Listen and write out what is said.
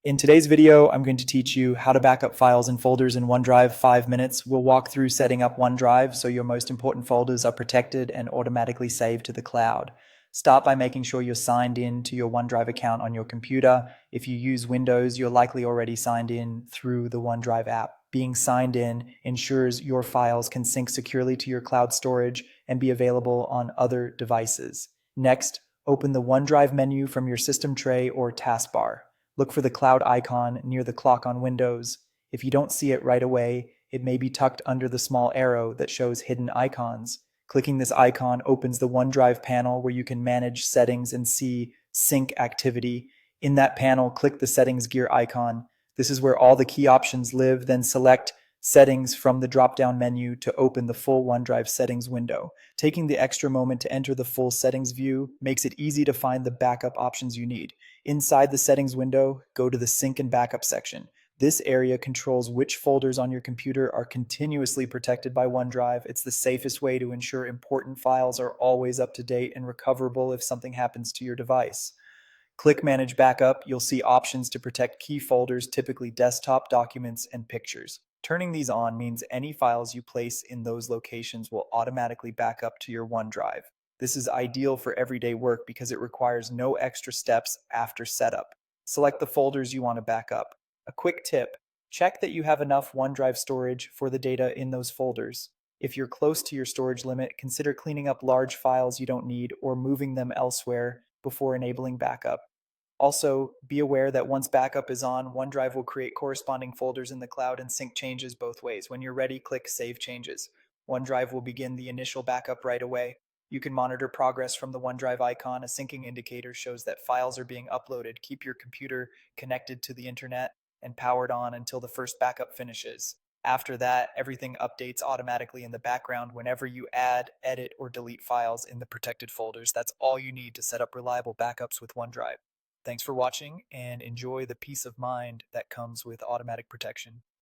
In today's video, I'm going to teach you how to back up files and folders in OneDrive 5 minutes. We'll walk through setting up OneDrive so your most important folders are protected and automatically saved to the cloud. Start by making sure you're signed in to your OneDrive account on your computer. If you use Windows, you're likely already signed in through the OneDrive app. Being signed in ensures your files can sync securely to your cloud storage and be available on other devices. Next, open the OneDrive menu from your system tray or taskbar. Look for the cloud icon near the clock on Windows. If you don't see it right away, it may be tucked under the small arrow that shows hidden icons. Clicking this icon opens the OneDrive panel where you can manage settings and see sync activity. In that panel, click the settings gear icon. This is where all the key options live. Then select Settings from the drop-down menu to open the full OneDrive settings window. Taking the extra moment to enter the full settings view makes it easy to find the backup options you need. Inside the settings window, go to the Sync and Backup section. This area controls which folders on your computer are continuously protected by OneDrive. It's the safest way to ensure important files are always up to date and recoverable if something happens to your device. Click Manage Backup. You'll see options to protect key folders, typically desktop, documents, and pictures. Turning these on means any files you place in those locations will automatically back up to your OneDrive. This is ideal for everyday work because it requires no extra steps after setup. Select the folders you want to back up. A quick tip: check that you have enough OneDrive storage for the data in those folders. If you're close to your storage limit, consider cleaning up large files you don't need or moving them elsewhere before enabling backup. Also, be aware that once backup is on, OneDrive will create corresponding folders in the cloud and sync changes both ways. When you're ready, click Save Changes. OneDrive will begin the initial backup right away. You can monitor progress from the OneDrive icon. A syncing indicator shows that files are being uploaded. Keep your computer connected to the internet and powered on until the first backup finishes. After that, everything updates automatically in the background whenever you add, edit, or delete files in the protected folders. That's all you need to set up reliable backups with OneDrive. Thanks for watching and enjoy the peace of mind that comes with automatic protection.